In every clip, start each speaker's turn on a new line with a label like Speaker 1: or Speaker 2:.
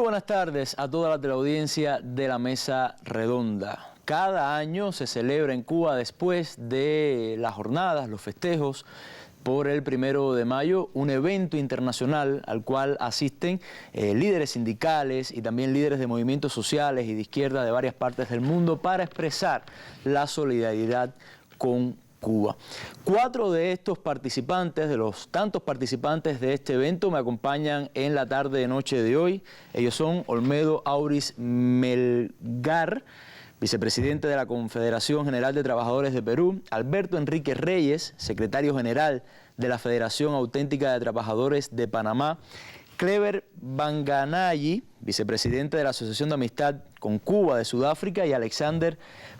Speaker 1: buenas tardes a toda la teleaudiencia de la Mesa Redonda. Cada año se celebra en Cuba, después de las jornadas, los festejos por el 1 de mayo, un evento internacional al cual asisten líderes sindicales y también líderes de movimientos sociales y de izquierda de varias partes del mundo para expresar la solidaridad con Cuba. 4 de estos participantes, de los tantos participantes de este evento, me acompañan en la tarde y noche de hoy. Ellos son Olmedo Auris Melgar, vicepresidente de la Confederación General de Trabajadores de Perú; Alberto Enrique Reyes, secretario general de la Federación Auténtica de Trabajadores de Panamá; Clever Banganayi, vicepresidente de la Asociación de Amistad con Cuba de Sudáfrica; y Alexander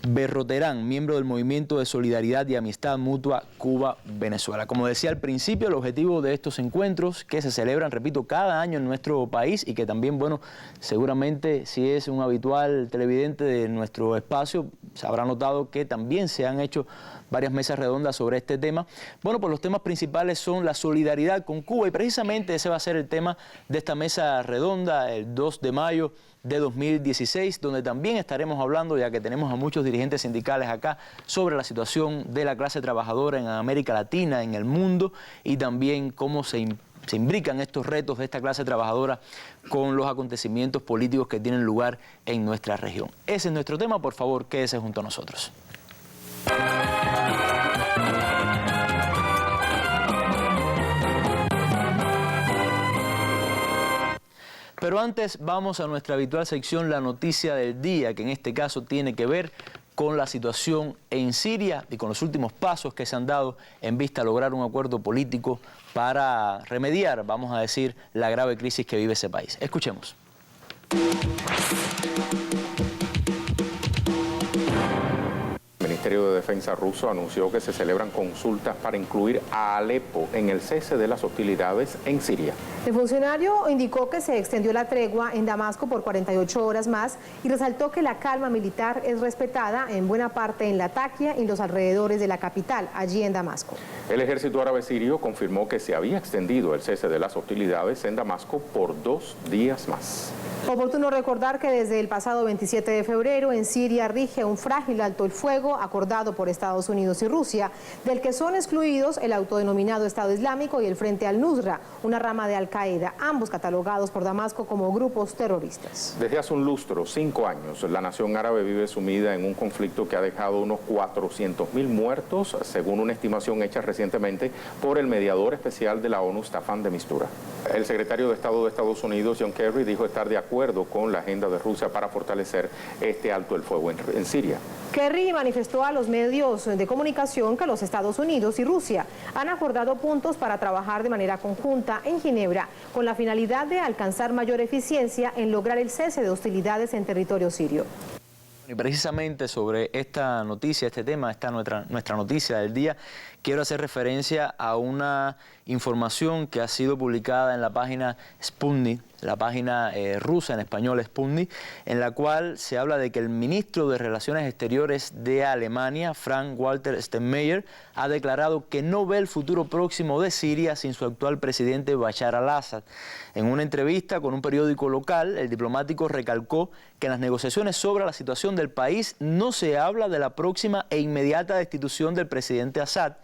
Speaker 1: Berroterán, miembro del Movimiento de Solidaridad y Amistad Mutua Cuba-Venezuela. Como decía al principio, el objetivo de estos encuentros, que se celebran, repito, cada año en nuestro país y que también, bueno, seguramente si es un habitual televidente de nuestro espacio, se habrá notado que también se han hecho varias mesas redondas sobre este tema. Bueno, pues los temas principales son la solidaridad con Cuba, y precisamente ese va a ser el tema de esta mesa redonda el 2 de mayo de 2016, donde también estaremos hablando, ya que tenemos a muchos dirigentes sindicales acá, sobre la situación de la clase trabajadora en América Latina, en el mundo, y también cómo se imbrican estos retos de esta clase trabajadora con los acontecimientos políticos que tienen lugar en nuestra región. Ese es nuestro tema. Por favor, quédese junto a nosotros. Pero antes vamos a nuestra habitual sección, la noticia del día, que en este caso tiene que ver con la situación en Siria y con los últimos pasos que se han dado en vista a lograr un acuerdo político para remediar, vamos a decir, la grave crisis que vive ese país. Escuchemos.
Speaker 2: El Ministerio de Defensa ruso anunció que se celebran consultas para incluir a Alepo en el cese de las hostilidades en Siria.
Speaker 3: El funcionario indicó que se extendió la tregua en Damasco por 48 horas más y resaltó que la calma militar es respetada en buena parte en Latakia y los alrededores de la capital, allí en Damasco.
Speaker 2: El ejército árabe sirio confirmó que se había extendido el cese de las hostilidades en Damasco por 2 días más.
Speaker 3: Oportuno recordar que desde el pasado 27 de febrero en Siria rige un frágil alto el fuego acordado por Estados Unidos y Rusia, del que son excluidos el autodenominado Estado Islámico y el Frente al-Nusra, una rama de Al-Qaeda, ambos catalogados por Damasco como grupos terroristas.
Speaker 2: Desde hace un lustro, 5 años, la nación árabe vive sumida en un conflicto que ha dejado unos 400.000 muertos, según una estimación hecha recientemente por el mediador especial de la ONU, Staffan de Mistura. El secretario de Estado de Estados Unidos, John Kerry, dijo estar de acuerdo con la agenda de Rusia para fortalecer este alto el fuego en Siria.
Speaker 3: Kerry manifestó a los medios de comunicación que los Estados Unidos y Rusia han acordado puntos para trabajar de manera conjunta en Ginebra con la finalidad de alcanzar mayor eficiencia en lograr el cese de hostilidades en territorio sirio.
Speaker 1: Y precisamente sobre esta noticia, este tema, esta nuestra noticia del día, quiero hacer referencia a una información que ha sido publicada en la página Sputnik, la página rusa en español Sputnik, en la cual se habla de que el ministro de Relaciones Exteriores de Alemania, Frank-Walter Steinmeier, ha declarado que no ve el futuro próximo de Siria sin su actual presidente Bashar al-Assad. En una entrevista con un periódico local, el diplomático recalcó que en las negociaciones sobre la situación del país no se habla de la próxima e inmediata destitución del presidente Assad,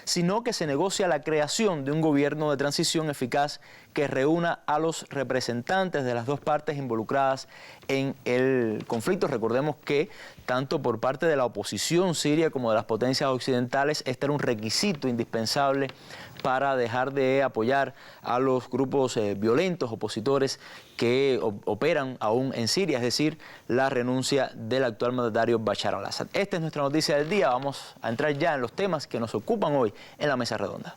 Speaker 1: sino que se negocia la creación de un gobierno de transición eficaz que reúna a los representantes de las dos partes involucradas en el conflicto. Recordemos que tanto por parte de la oposición siria como de las potencias occidentales, este era un requisito indispensable para dejar de apoyar a los grupos violentos, opositores que operan aún en Siria, es decir, la renuncia del actual mandatario Bashar al-Assad. Esta es nuestra noticia del día. Vamos a entrar ya en los temas que nos ocupan hoy en la Mesa Redonda.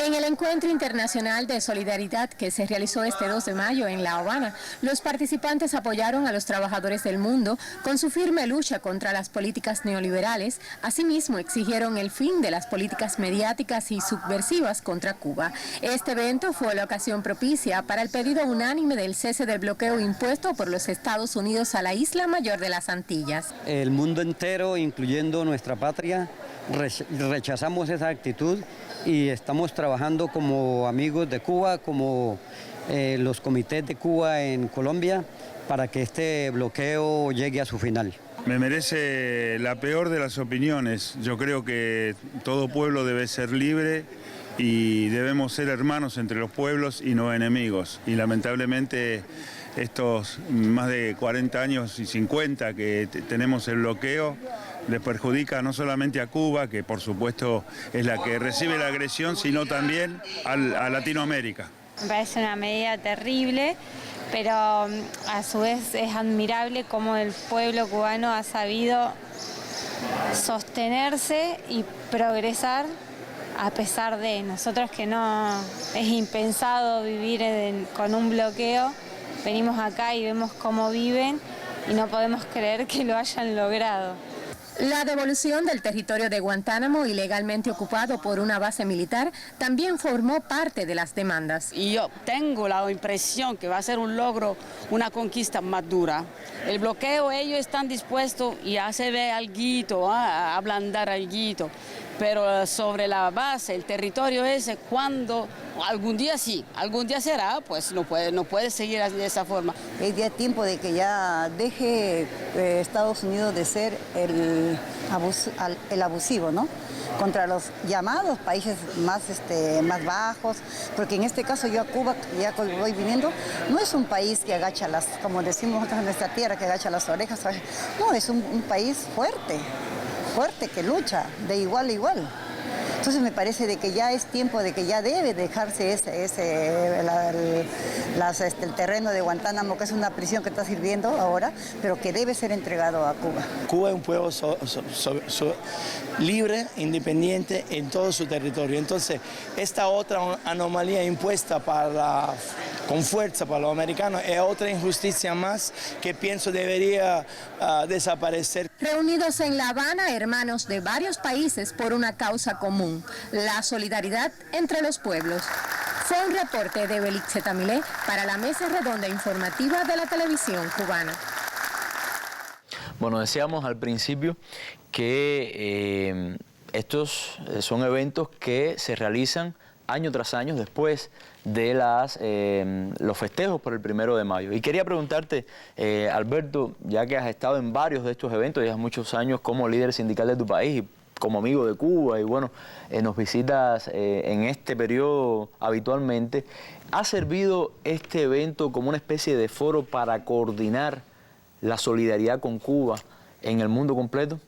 Speaker 4: En el Encuentro Internacional de Solidaridad que se realizó este 2 de mayo en La Habana, los participantes apoyaron a los trabajadores del mundo con su firme lucha contra las políticas neoliberales. Asimismo, exigieron el fin de las políticas mediáticas y subversivas contra Cuba. Este evento fue la ocasión propicia para el pedido unánime del cese del bloqueo impuesto por los Estados Unidos a la isla mayor de las Antillas.
Speaker 5: El mundo entero, incluyendo nuestra patria, rechazamos esa actitud y estamos trabajando como amigos de Cuba, como los comités de Cuba en Colombia, para que este bloqueo llegue a su final.
Speaker 6: Me merece la peor de las opiniones. Yo creo que todo pueblo debe ser libre y debemos ser hermanos entre los pueblos y no enemigos. Y lamentablemente estos más de 40 años y 50 que tenemos el bloqueo le perjudica no solamente a Cuba, que por supuesto es la que recibe la agresión, sino también a Latinoamérica.
Speaker 7: Me parece una medida terrible, pero a su vez es admirable cómo el pueblo cubano ha sabido sostenerse y progresar a pesar de nosotros, que no es impensado vivir con un bloqueo. Venimos acá y vemos cómo viven y no podemos creer que lo hayan logrado.
Speaker 4: La devolución del territorio de Guantánamo, ilegalmente ocupado por una base militar, también formó parte de las demandas.
Speaker 8: Y yo tengo la impresión que va a ser un logro, una conquista más dura. El bloqueo, ellos están dispuestos y ya se ve alguito, a ablandar alguito. Pero sobre la base, el territorio ese, cuando algún día sí, algún día será, pues no puede seguir de esa forma.
Speaker 9: Es ya tiempo de que ya deje Estados Unidos de ser el abusivo, ¿no? Contra los llamados países más bajos, porque en este caso yo a Cuba, ya que voy viviendo, no es un país que agacha como decimos nosotros en nuestra tierra, que agacha las orejas, ¿sabes? No, es un país fuerte, que lucha de igual a igual. Entonces me parece de que ya es tiempo de que ya debe dejarse el terreno de Guantánamo, que es una prisión que está sirviendo ahora, pero que debe ser entregado a Cuba.
Speaker 10: Cuba es un pueblo libre, independiente en todo su territorio. Entonces, esta otra anomalía impuesta con fuerza para los americanos es otra injusticia más que pienso debería desaparecer.
Speaker 4: Reunidos en La Habana, hermanos de varios países por una causa común, la solidaridad entre los pueblos. Fue un reporte de Belice Tamilé para la Mesa Redonda Informativa de la Televisión Cubana.
Speaker 1: Bueno, decíamos al principio que estos son eventos que se realizan año tras año después de los festejos por el 1 de mayo. Y quería preguntarte, Alberto, ya que has estado en varios de estos eventos, llevas muchos años como líder sindical de tu país y como amigo de Cuba, y bueno, nos visitas en este periodo habitualmente, ¿ha servido este evento como una especie de foro para coordinar la solidaridad con Cuba en el mundo completo?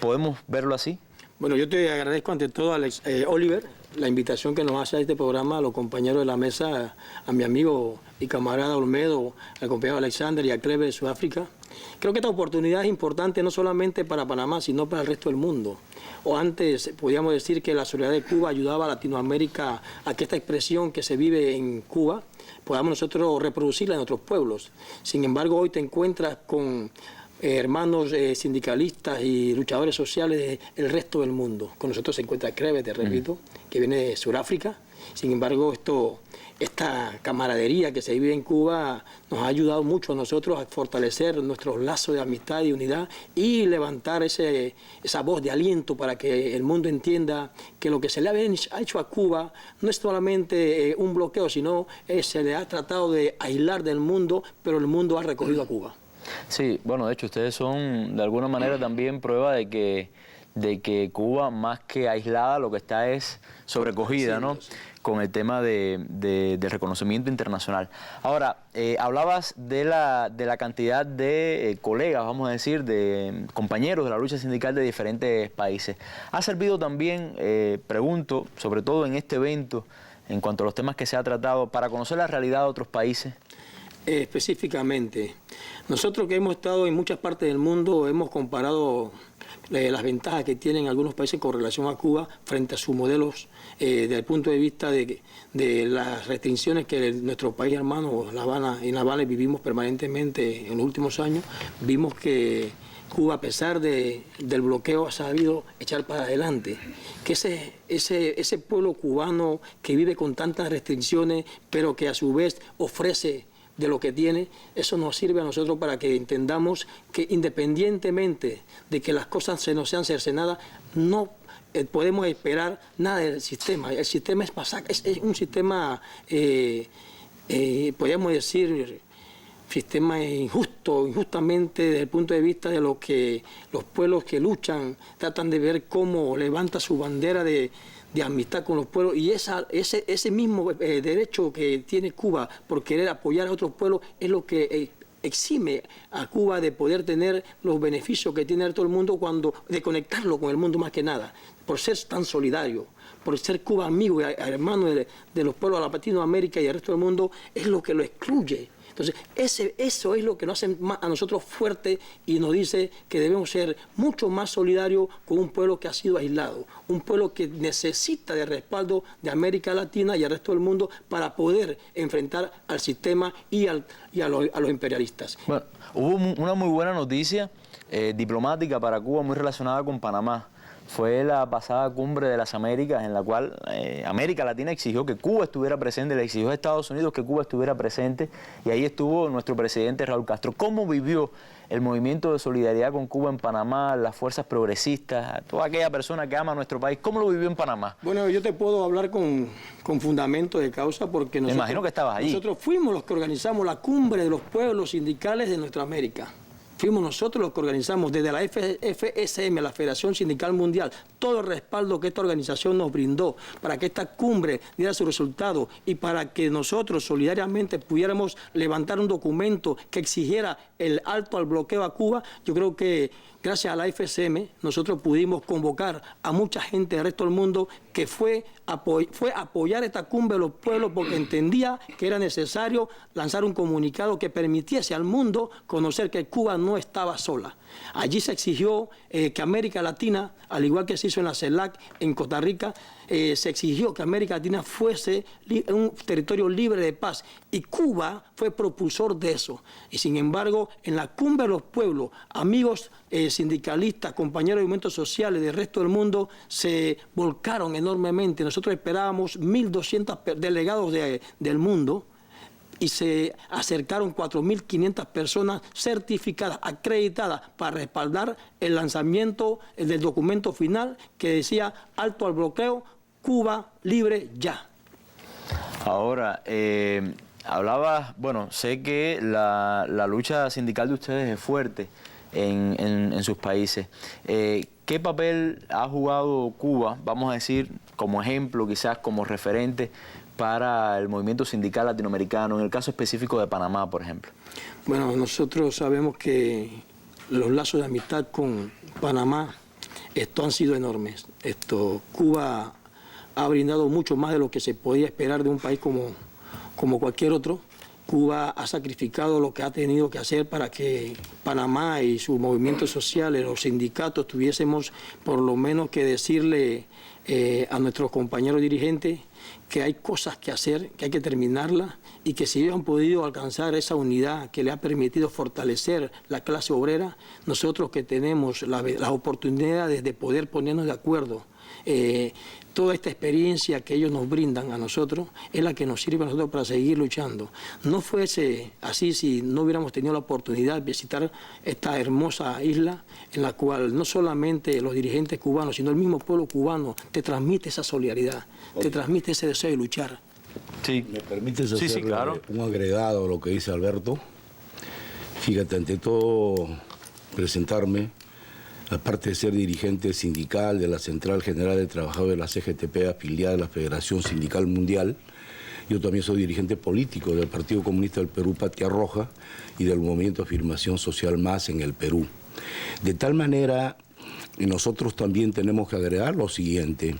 Speaker 1: ¿Podemos verlo así?
Speaker 11: Bueno, yo te agradezco ante todo a Oliver la invitación que nos hace a este programa, a los compañeros de la mesa, a mi amigo y camarada Olmedo, al compañero Alexander y a Cleve de Sudáfrica. Creo que esta oportunidad es importante no solamente para Panamá, sino para el resto del mundo. O antes podíamos decir que la solidaridad de Cuba ayudaba a Latinoamérica a que esta expresión que se vive en Cuba podamos nosotros reproducirla en otros pueblos. Sin embargo, hoy te encuentras con hermanos sindicalistas y luchadores sociales del resto del mundo. Con nosotros se encuentra Cleve, te repito, que viene de Sudáfrica. Sin embargo, esta camaradería que se vive en Cuba nos ha ayudado mucho a nosotros a fortalecer nuestros lazos de amistad y unidad y levantar esa voz de aliento para que el mundo entienda que lo que se le ha hecho a Cuba no es solamente un bloqueo, sino se le ha tratado de aislar del mundo, pero el mundo ha recogido a Cuba.
Speaker 1: Sí, bueno, de hecho ustedes son de alguna manera también prueba de que Cuba, más que aislada, lo que está es sobrecogida, ¿no? Con el tema del reconocimiento internacional. Ahora, hablabas de la cantidad de colegas, vamos a decir, de compañeros de la lucha sindical de diferentes países. ¿Ha servido también, pregunto, sobre todo en este evento, en cuanto a los temas que se ha tratado, para conocer la realidad de otros países?
Speaker 11: Específicamente, nosotros que hemos estado en muchas partes del mundo hemos comparado las ventajas que tienen algunos países con relación a Cuba frente a sus modelos desde el punto de vista de las restricciones que nuestro país hermano, en La Habana vivimos permanentemente en los últimos años. Vimos que Cuba, a pesar del bloqueo, ha sabido echar para adelante. Que ese pueblo cubano que vive con tantas restricciones, pero que a su vez ofrece de lo que tiene, eso nos sirve a nosotros para que entendamos que independientemente de que las cosas se nos sean cercenadas, no podemos esperar nada del sistema. El sistema es un sistema, podríamos decir, sistema injustamente desde el punto de vista de lo que los pueblos que luchan tratan de ver cómo levanta su bandera de amistad con los pueblos, y ese mismo derecho que tiene Cuba por querer apoyar a otros pueblos es lo que exime a Cuba de poder tener los beneficios que tiene todo el mundo, de conectarlo con el mundo más que nada, por ser tan solidario, por ser Cuba amigo y hermano de los pueblos de Latinoamérica y el resto del mundo, es lo que lo excluye. Entonces, eso es lo que nos hace a nosotros fuertes y nos dice que debemos ser mucho más solidarios con un pueblo que ha sido aislado, un pueblo que necesita de respaldo de América Latina y el resto del mundo para poder enfrentar al sistema y a los imperialistas.
Speaker 1: Bueno, hubo una muy buena noticia diplomática para Cuba muy relacionada con Panamá. Fue la pasada cumbre de las Américas en la cual América Latina exigió que Cuba estuviera presente, le exigió a Estados Unidos que Cuba estuviera presente, y ahí estuvo nuestro presidente Raúl Castro. ¿Cómo vivió el movimiento de solidaridad con Cuba en Panamá, las fuerzas progresistas, toda aquella persona que ama a nuestro país? ¿Cómo lo vivió en Panamá?
Speaker 11: Bueno, yo te puedo hablar con fundamento de causa porque nosotros,
Speaker 1: me imagino que estabas allí.
Speaker 11: Nosotros fuimos los que organizamos la cumbre de los pueblos sindicales de nuestra América. Fuimos nosotros los que organizamos desde la FSM, la Federación Sindical Mundial, todo el respaldo que esta organización nos brindó para que esta cumbre diera su resultado y para que nosotros solidariamente pudiéramos levantar un documento que exigiera el alto al bloqueo a Cuba. Yo creo que gracias a la FSM nosotros pudimos convocar a mucha gente del resto del mundo que fue a apoyar esta cumbre de los pueblos porque entendía que era necesario lanzar un comunicado que permitiese al mundo conocer que Cuba no estaba sola. Allí se exigió que América Latina, al igual que se hizo en la CELAC en Costa Rica, se exigió que América Latina fuese un territorio libre de paz, y Cuba fue propulsor de eso. Y sin embargo, en la cumbre de los pueblos, amigos sindicalistas, compañeros de movimientos sociales del resto del mundo se volcaron enormemente. Nosotros esperábamos 1.200 delegados del mundo, y se acercaron 4.500 personas certificadas, acreditadas, para respaldar el lanzamiento del documento final que decía alto al bloqueo, Cuba libre ya.
Speaker 1: Ahora, hablabas, bueno, sé que la lucha sindical de ustedes es fuerte en sus países. ¿Qué papel ha jugado Cuba, vamos a decir, como ejemplo, quizás como referente, para el movimiento sindical latinoamericano, en el caso específico de Panamá, por ejemplo?
Speaker 11: Bueno, nosotros sabemos que los lazos de amistad con Panamá han sido enormes. Cuba ha brindado mucho más de lo que se podía esperar de un país como cualquier otro. Cuba ha sacrificado lo que ha tenido que hacer para que Panamá y sus movimientos sociales, los sindicatos, tuviésemos por lo menos que decirle a nuestros compañeros dirigentes que hay cosas que hacer, que hay que terminarlas, y que si ellos han podido alcanzar esa unidad que le ha permitido fortalecer la clase obrera, nosotros que tenemos las oportunidades de poder ponernos de acuerdo, toda esta experiencia que ellos nos brindan a nosotros es la que nos sirve a nosotros para seguir luchando. No fuese así si no hubiéramos tenido la oportunidad de visitar esta hermosa isla en la cual no solamente los dirigentes cubanos, sino el mismo pueblo cubano te transmite esa solidaridad, te transmite ese deseo de luchar.
Speaker 1: Sí.
Speaker 12: ¿Me permites hacer
Speaker 1: sí, claro,
Speaker 12: un agregado a lo que dice Alberto? Fíjate, ante todo, presentarme. Aparte de ser dirigente sindical de la Central General de Trabajadores de la CGTP, afiliada a la Federación Sindical Mundial, yo también soy dirigente político del Partido Comunista del Perú, Patria Roja, y del Movimiento Afirmación Social Más en el Perú. De tal manera, nosotros también tenemos que agregar lo siguiente: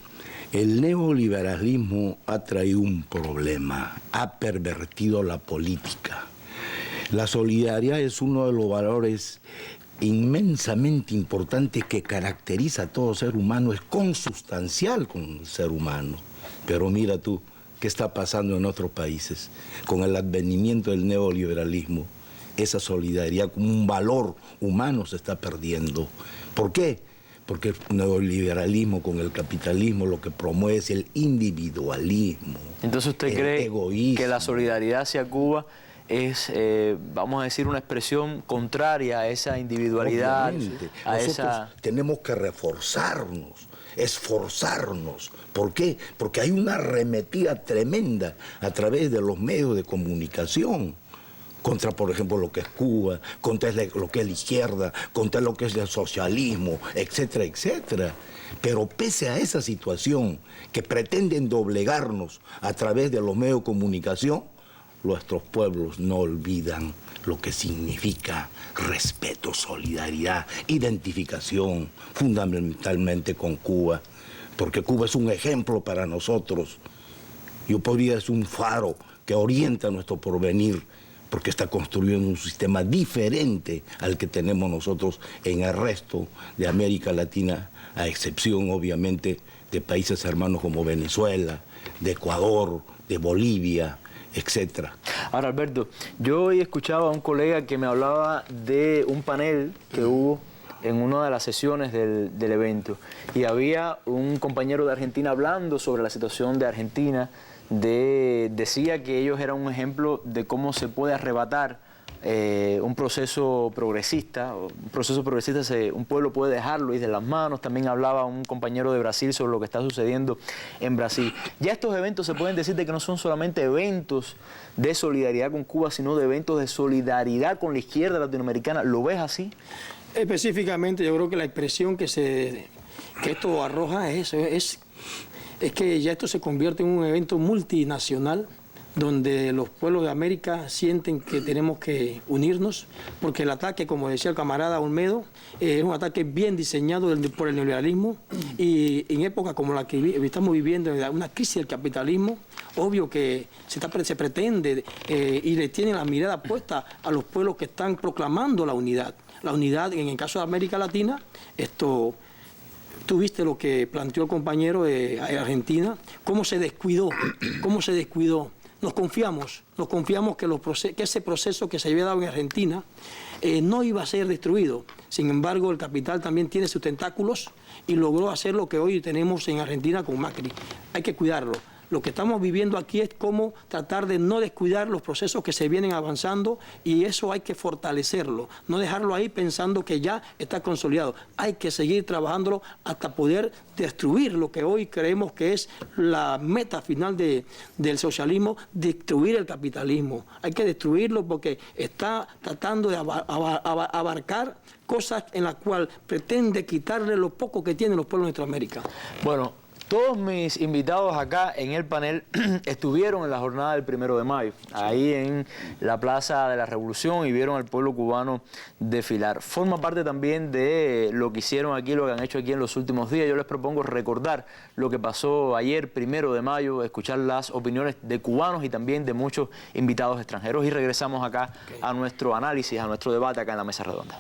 Speaker 12: el neoliberalismo ha traído un problema, ha pervertido la política. La solidaridad es uno de los valores inmensamente importante que caracteriza a todo ser humano, es consustancial con el ser humano. Pero mira tú, ¿qué está pasando en otros países? Con el advenimiento del neoliberalismo, esa solidaridad como un valor humano se está perdiendo. ¿Por qué? Porque el neoliberalismo con el capitalismo lo que promueve es el individualismo.
Speaker 1: Entonces usted cree
Speaker 12: egoísmo.
Speaker 1: Que la solidaridad hacia Cuba es, vamos a decir, una expresión contraria a esa individualidad.
Speaker 12: Obviamente.
Speaker 1: A
Speaker 12: Nosotros tenemos que reforzarnos, esforzarnos. ¿Por qué? Porque hay una arremetida tremenda a través de los medios de comunicación contra, por ejemplo, lo que es Cuba, contra lo que es la izquierda, contra lo que es el socialismo, etcétera, etcétera. Pero pese a esa situación que pretenden doblegarnos a través de los medios de comunicación, nuestros pueblos no olvidan lo que significa respeto, solidaridad, identificación, fundamentalmente con Cuba, porque Cuba es un ejemplo para nosotros. Yo podría decir un faro que orienta nuestro porvenir, porque está construyendo un sistema diferente al que tenemos nosotros en el resto de América Latina, a excepción, obviamente, de países hermanos como Venezuela, de Ecuador, de Bolivia, etcétera.
Speaker 1: Ahora, Alberto, yo hoy escuchaba a un colega que me hablaba de un panel que hubo en una de las sesiones del evento, y había un compañero de Argentina hablando sobre la situación de Argentina. Decía que ellos eran un ejemplo de cómo se puede arrebatar un proceso progresista. Un pueblo puede dejarlo ir de las manos. También hablaba un compañero de Brasil sobre lo que está sucediendo en Brasil. Ya estos eventos se pueden decir de que no son solamente eventos de solidaridad con Cuba, sino de eventos de solidaridad con la izquierda latinoamericana. ¿Lo ves así?
Speaker 11: Específicamente, yo creo que la expresión que esto arroja es eso, es que ya esto se convierte en un evento multinacional donde los pueblos de América sienten que tenemos que unirnos, porque el ataque, como decía el camarada Olmedo, es un ataque bien diseñado por el neoliberalismo, y en época como la que estamos viviendo, una crisis del capitalismo, obvio que se pretende y le tienen la mirada puesta a los pueblos que están proclamando la unidad. La unidad, en el caso de América Latina, tú viste lo que planteó el compañero de Argentina, cómo se descuidó. Nos confiamos que ese proceso que se había dado en Argentina no iba a ser destruido. Sin embargo, el capital también tiene sus tentáculos y logró hacer lo que hoy tenemos en Argentina con Macri. Hay que cuidarlo. Lo que estamos viviendo aquí es cómo tratar de no descuidar los procesos que se vienen avanzando, y eso hay que fortalecerlo, no dejarlo ahí pensando que ya está consolidado. Hay que seguir trabajándolo hasta poder destruir lo que hoy creemos que es la meta final del socialismo, destruir el capitalismo. Hay que destruirlo porque está tratando de abarcar cosas en las cuales pretende quitarle lo poco que tienen los pueblos de Nuestra
Speaker 1: Bueno, todos mis invitados acá en el panel estuvieron en la jornada del 1 de mayo, ahí en la Plaza de la Revolución, y vieron al pueblo cubano desfilar. Forma parte también de lo que hicieron aquí, lo que han hecho aquí en los últimos días. Yo les propongo recordar lo que pasó ayer, 1 de mayo, escuchar las opiniones de cubanos y también de muchos invitados extranjeros, y regresamos acá a nuestro análisis, a nuestro debate acá en la Mesa Redonda.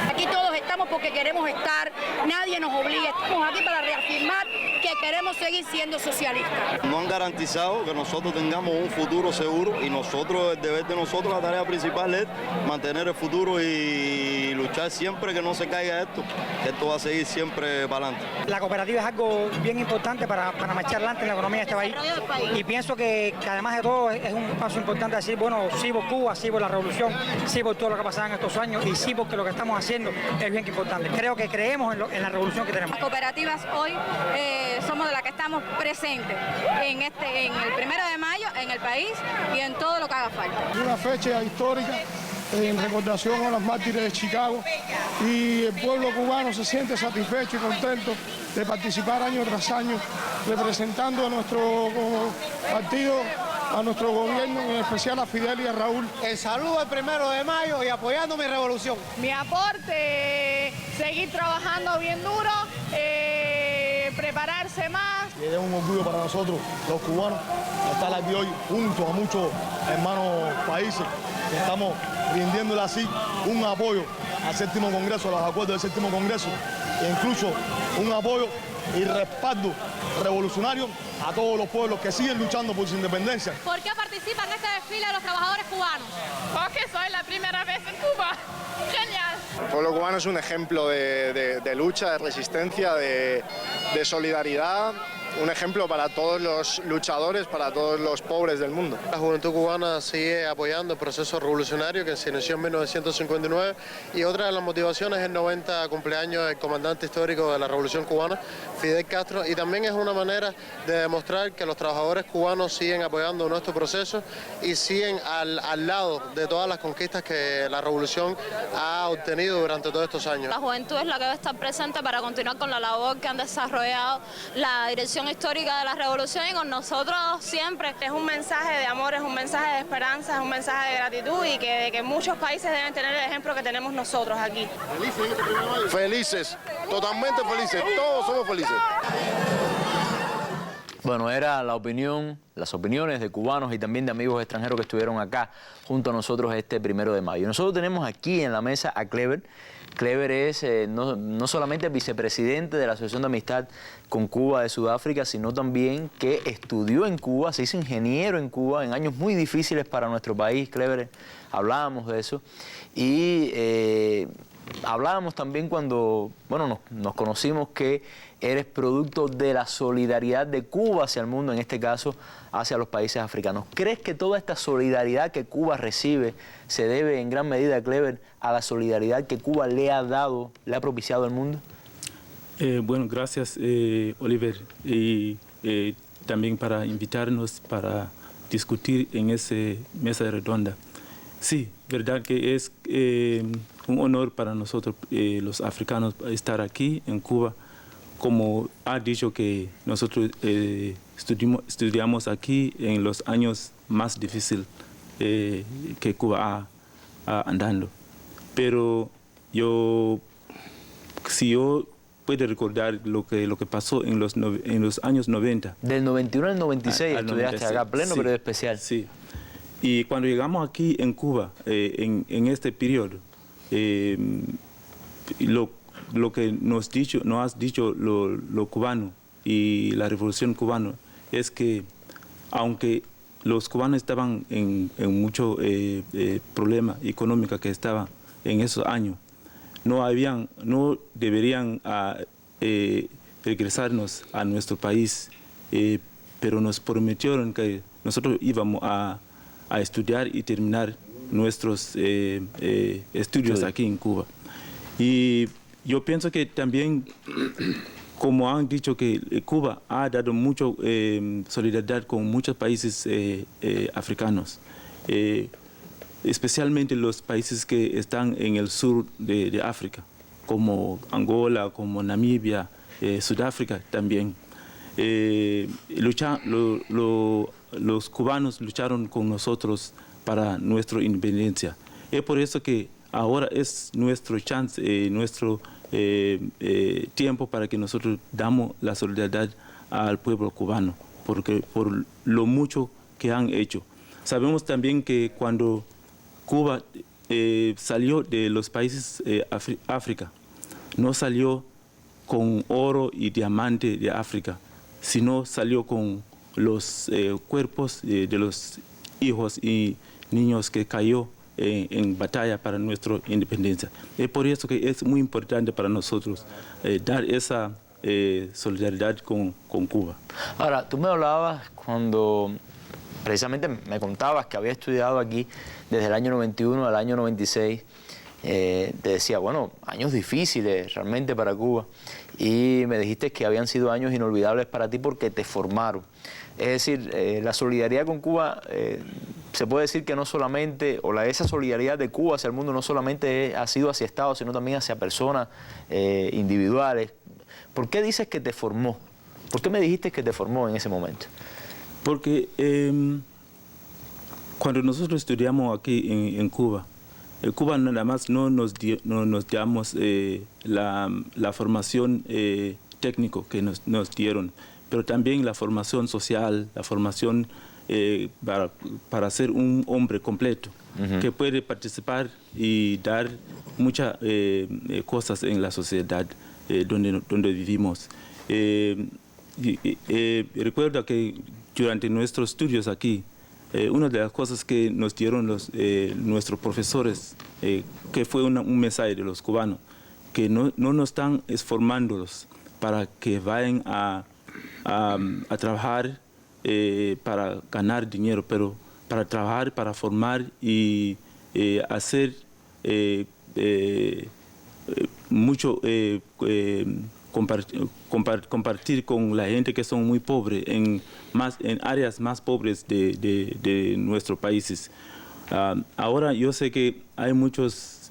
Speaker 13: Aquí todos estamos porque queremos estar, nadie nos obliga, estamos aquí para reafirmar que queremos seguir siendo socialistas.
Speaker 14: No han garantizado que nosotros tengamos un futuro seguro, y nosotros, el deber de nosotros, la tarea principal es mantener el futuro y luchar siempre que no se caiga esto, que esto va a seguir siempre para adelante.
Speaker 15: La cooperativa es algo bien importante para marchar adelante en la economía de este país, y pienso que además de todo es un paso importante decir, bueno, sí por Cuba, sí por la revolución, sí por todo lo que ha pasado en estos años, y sí porque lo que estamos haciendo es bien importante. Creo que creemos en la revolución que tenemos.
Speaker 13: Las cooperativas hoy somos de las que estamos presentes en el 1 de mayo, en el país y en todo lo que haga falta.
Speaker 16: Una fecha histórica en recordación a los mártires de Chicago, y el pueblo cubano se siente satisfecho y contento de participar año tras año representando a nuestro partido, a nuestro gobierno, en especial a Fidel y a Raúl.
Speaker 17: El saludo al 1 de mayo y apoyando mi revolución.
Speaker 18: Mi aporte, seguir trabajando bien duro, prepararse más.
Speaker 16: Y es un orgullo para nosotros, los cubanos, estar aquí hoy junto a muchos hermanos países que estamos rindiéndole así un apoyo al séptimo Congreso, a los acuerdos del séptimo Congreso, e incluso un apoyo y respaldo revolucionario a todos los pueblos que siguen luchando por su independencia.
Speaker 13: ¿Por qué participan en este desfile de los trabajadores cubanos?
Speaker 18: Porque soy la primera vez en Cuba. Genial.
Speaker 19: El pueblo cubano es un ejemplo de lucha, de resistencia, de solidaridad, un ejemplo para todos los luchadores, para todos los pobres del mundo. La juventud cubana sigue apoyando el proceso revolucionario que se inició en 1959 y otra de las motivaciones es el 90 cumpleaños del comandante histórico de la Revolución Cubana, Fidel Castro, y también es una manera de demostrar que los trabajadores cubanos siguen apoyando nuestro proceso y siguen al lado de todas las conquistas que la revolución ha obtenido durante todos estos años.
Speaker 13: La juventud es la que debe estar presente para continuar con la labor que han desarrollado la dirección histórica de la revolución y con nosotros siempre.
Speaker 18: Es un mensaje de amor, es un mensaje de esperanza, es un mensaje de gratitud y que muchos países deben tener el ejemplo que tenemos nosotros aquí.
Speaker 19: Felices, totalmente felices, todos somos felices.
Speaker 1: Bueno, era las opiniones de cubanos y también de amigos extranjeros que estuvieron acá junto a nosotros este 1 de mayo. Nosotros tenemos aquí en la mesa a Clever. Clever es no solamente vicepresidente de la Asociación de Amistad con Cuba de Sudáfrica, sino también que estudió en Cuba, se hizo ingeniero en Cuba en años muy difíciles para nuestro país. Clever, hablábamos de eso. Y hablábamos también cuando nos conocimos que eres producto de la solidaridad de Cuba hacia el mundo, en este caso hacia los países africanos. ¿Crees que toda esta solidaridad que Cuba recibe se debe en gran medida, Clever, a la solidaridad que Cuba le ha dado, le ha propiciado al mundo?
Speaker 20: Bueno, gracias Oliver, y también para invitarnos para discutir en esa mesa redonda. Sí, verdad que es un honor para nosotros los africanos estar aquí en Cuba. Como ha dicho que nosotros estudiamos aquí en los años más difíciles que Cuba ha andando. Pero si yo puedo recordar lo que pasó en los años 90.
Speaker 1: Del 91 al 96 estudiaste acá, pleno periodo especial.
Speaker 20: Sí. Y cuando llegamos aquí en Cuba, en este periodo, lo que nos has dicho lo cubano y la revolución cubana es que aunque los cubanos estaban en mucho problema económico que estaba en esos años, no deberían regresarnos a nuestro país, pero nos prometieron que nosotros íbamos a estudiar y terminar nuestros estudios aquí en Cuba. Y yo pienso que también, como han dicho, que Cuba ha dado mucha solidaridad con muchos países africanos, especialmente los países que están en el sur de África, como Angola, como Namibia, Sudáfrica también. Los cubanos lucharon con nosotros para nuestra independencia. Es por eso que ahora es nuestro chance, nuestro tiempo para que nosotros damos la solidaridad al pueblo cubano, porque por lo mucho que han hecho. Sabemos también que cuando Cuba salió de los países África, no salió con oro y diamante de África, sino salió con los cuerpos de los hijos y niños que cayó en batalla para nuestra independencia. Es por eso que es muy importante para nosotros dar esa solidaridad con Cuba.
Speaker 1: Ahora, tú me hablabas cuando precisamente me contabas que había estudiado aquí desde el año 91 al año 96. Te decía, bueno, años difíciles realmente para Cuba, y me dijiste que habían sido años inolvidables para ti porque te formaron. Es decir, la solidaridad con Cuba, se puede decir que no solamente, esa solidaridad de Cuba hacia el mundo no solamente ha sido hacia Estados, sino también hacia personas individuales. ¿Por qué dices que te formó? ¿Por qué me dijiste que te formó en ese momento?
Speaker 20: Porque cuando nosotros estudiamos aquí en Cuba, Cuba nada más no nos damos la formación técnica que nos dieron, pero también la formación social, la formación para ser un hombre completo. que puede participar y dar muchas cosas en la sociedad donde vivimos. Recuerdo que durante nuestros estudios aquí, una de las cosas que nos dieron nuestros profesores, que fue un mensaje de los cubanos, que no nos están formándolos para que vayan a trabajar para ganar dinero, pero para trabajar, para formar y hacer mucho, compartir con la gente que son muy pobres, en áreas más pobres de nuestros países. Ahora yo sé que hay muchos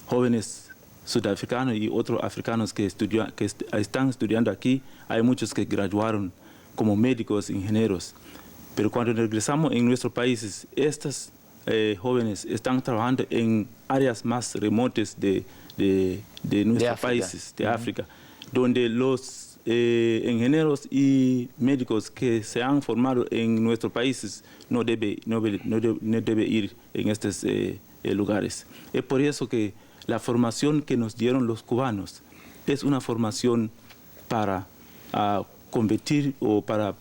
Speaker 20: jóvenes sudafricanos y otros africanos que están estudiando aquí. Hay muchos que graduaron como médicos, ingenieros. Pero cuando regresamos en nuestros países, estos jóvenes están trabajando en áreas más remotas de nuestros países, de África, donde los ingenieros y médicos que se han formado en nuestros países no deben ir en estos lugares. Es por eso que la formación que nos dieron los cubanos es una formación para competir o para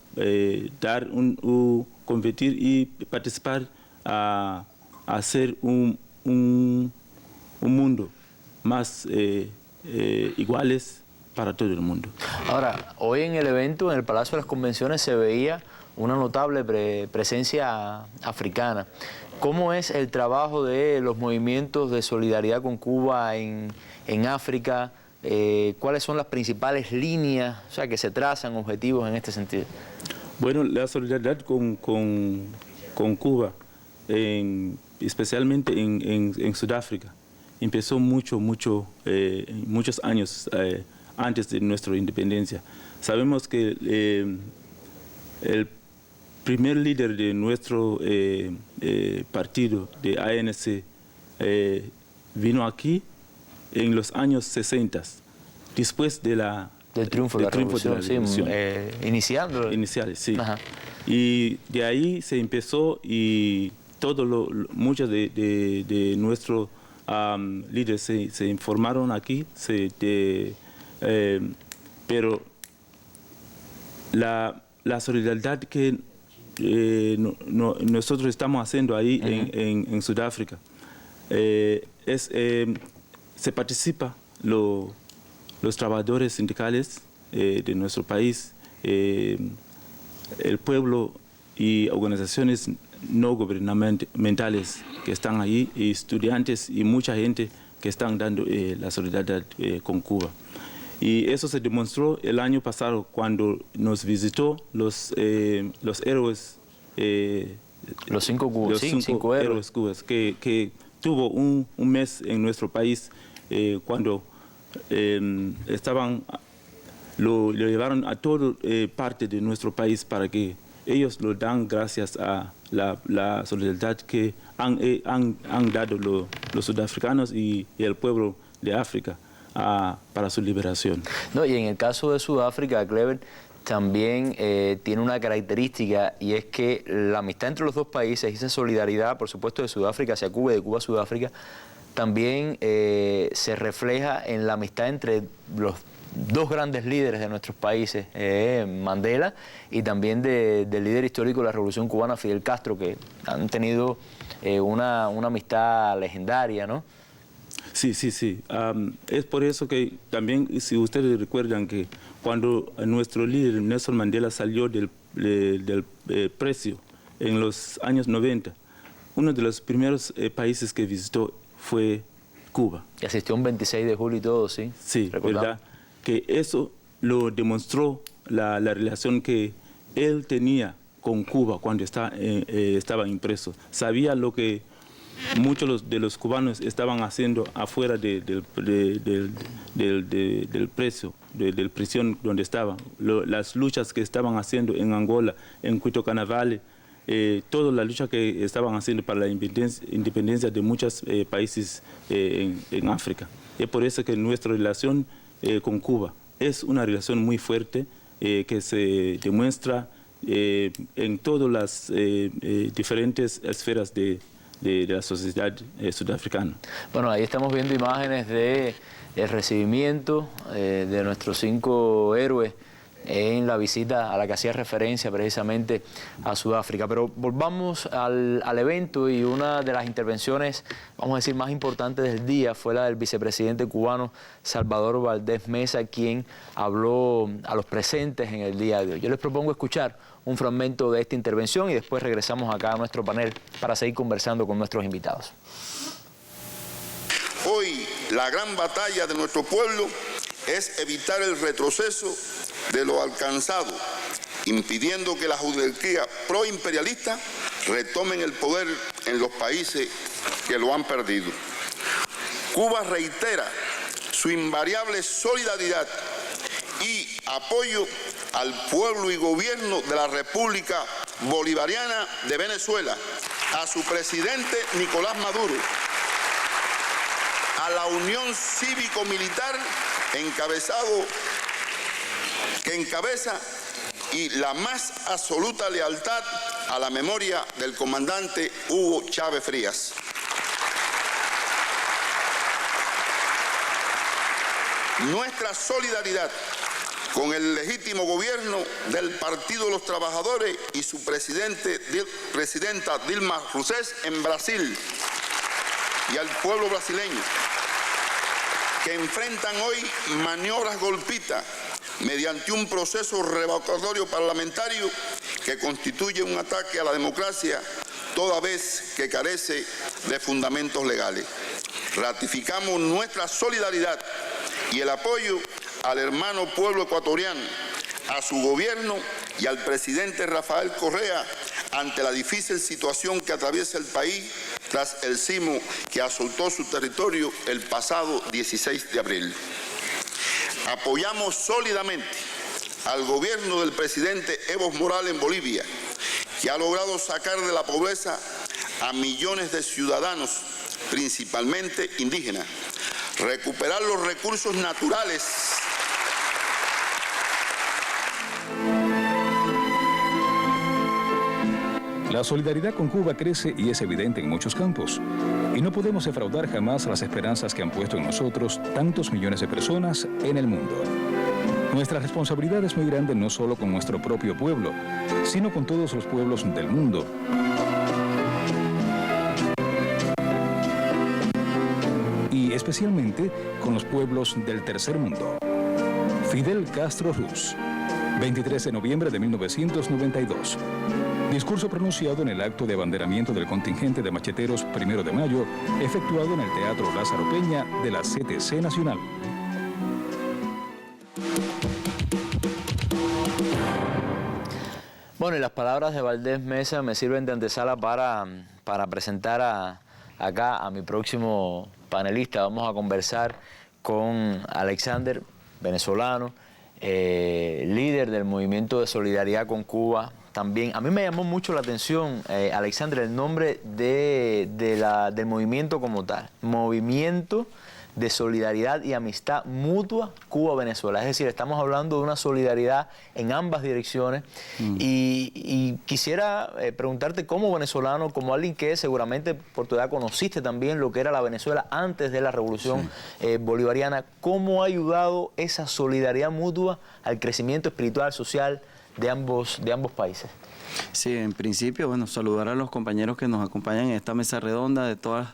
Speaker 20: competir y participar a hacer un mundo más iguales para todo el mundo.
Speaker 1: Ahora, hoy en el evento, en el Palacio de las Convenciones, se veía una notable presencia africana. ¿Cómo es el trabajo de los movimientos de solidaridad con Cuba en África? ¿Cuáles son las principales líneas, o sea, que se trazan, objetivos en este sentido?
Speaker 20: Bueno, la solidaridad con Cuba, especialmente en Sudáfrica, empezó muchos años antes de nuestra independencia. Sabemos que el primer líder de nuestro partido, de ANC, vino aquí en los años 60, después de
Speaker 1: del triunfo de la revolución. Iniciando.
Speaker 20: Iniciales, sí. Ajá. Y de ahí se empezó y muchos de nuestros líderes se informaron aquí, pero la solidaridad que nosotros estamos haciendo ahí en Sudáfrica se participa los trabajadores sindicales de nuestro país, el pueblo y organizaciones no gubernamentales que están ahí, y estudiantes y mucha gente que están dando la solidaridad con Cuba. Y eso se demostró el año pasado cuando nos visitó los héroes.
Speaker 1: Los cinco
Speaker 20: héroes cubas que tuvo un mes en nuestro país cuando lo llevaron a toda parte de nuestro país para que ellos lo dan gracias a la solidaridad que han dado los sudafricanos y el pueblo de África para su liberación.
Speaker 1: No, y en el caso de Sudáfrica, Clever, también tiene una característica, y es que la amistad entre los dos países y esa solidaridad, por supuesto, de Sudáfrica hacia Cuba y de Cuba a Sudáfrica, también se refleja en la amistad entre los dos grandes líderes de nuestros países, Mandela y también del líder histórico de la Revolución Cubana, Fidel Castro, que han tenido una amistad legendaria, ¿no?
Speaker 20: Sí. Es por eso que también, si ustedes recuerdan que cuando nuestro líder Nelson Mandela salió del precio en los años 90, uno de los primeros países que visitó fue Cuba.
Speaker 1: Y asistió un 26 de julio y todo, ¿sí?
Speaker 20: Sí, ¿verdad? Que eso lo demostró la relación que él tenía con Cuba cuando estaba impreso. Sabía lo que muchos de los cubanos estaban haciendo afuera del preso, del prisión donde estaban, las luchas que estaban haciendo en Angola, en Cuito Canavale, toda la lucha que estaban haciendo para la independencia de muchos países en África. Es por eso que nuestra relación con Cuba es una relación muy fuerte que se demuestra en todas las diferentes esferas de de la sociedad sudafricana.
Speaker 1: Bueno, ahí estamos viendo imágenes del recibimiento de nuestros 5 héroes en la visita a la que hacía referencia precisamente a Sudáfrica. Pero volvamos al evento, y una de las intervenciones, vamos a decir, más importantes del día fue la del vicepresidente cubano Salvador Valdés Mesa, quien habló a los presentes en el día de hoy. Yo les propongo escuchar un fragmento de esta intervención y después regresamos acá a nuestro panel para seguir conversando con nuestros invitados.
Speaker 21: Hoy la gran batalla de nuestro pueblo es evitar el retroceso de lo alcanzado, impidiendo que la jerarquía proimperialista retomen el poder en los países que lo han perdido. Cuba reitera su invariable solidaridad y apoyo al pueblo y gobierno de la República Bolivariana de Venezuela, a su presidente Nicolás Maduro, a la Unión Cívico-Militar que encabeza, y la más absoluta lealtad a la memoria del comandante Hugo Chávez Frías. Nuestra solidaridad con el legítimo gobierno del Partido de los Trabajadores y su presidenta Dilma Rousseff en Brasil, y al pueblo brasileño, que enfrentan hoy maniobras golpistas mediante un proceso revocatorio parlamentario que constituye un ataque a la democracia, toda vez que carece de fundamentos legales. Ratificamos nuestra solidaridad y el apoyo al hermano pueblo ecuatoriano, a su gobierno y al presidente Rafael Correa ante la difícil situación que atraviesa el país tras el sismo que azotó su territorio el pasado 16 de abril. Apoyamos sólidamente al gobierno del presidente Evo Morales en Bolivia, que ha logrado sacar de la pobreza a millones de ciudadanos, principalmente indígenas, recuperar los recursos naturales .
Speaker 22: La solidaridad con Cuba crece y es evidente en muchos campos. Y no podemos defraudar jamás las esperanzas que han puesto en nosotros tantos millones de personas en el mundo. Nuestra responsabilidad es muy grande no solo con nuestro propio pueblo, sino con todos los pueblos del mundo. Y especialmente con los pueblos del tercer mundo. Fidel Castro Ruz, 23 de noviembre de 1992. Discurso pronunciado en el acto de abanderamiento del contingente de macheteros 1 de mayo, efectuado en el Teatro Lázaro Peña de la CTC Nacional.
Speaker 1: Bueno, y las palabras de Valdés Mesa me sirven de antesala para presentar acá a mi próximo panelista. Vamos a conversar con Alexander, venezolano, líder del movimiento de solidaridad con Cuba. También, a mí me llamó mucho la atención, Alexander, el nombre del movimiento como tal. Movimiento de Solidaridad y Amistad Mutua Cuba-Venezuela. Es decir, estamos hablando de una solidaridad en ambas direcciones. Y quisiera preguntarte, como venezolano, como alguien que seguramente por tu edad conociste también lo que era la Venezuela antes de la revolución bolivariana, ¿cómo ha ayudado esa solidaridad mutua al crecimiento espiritual, social de ambos países?
Speaker 23: Sí, en principio, bueno, saludar a los compañeros que nos acompañan en esta mesa redonda de todas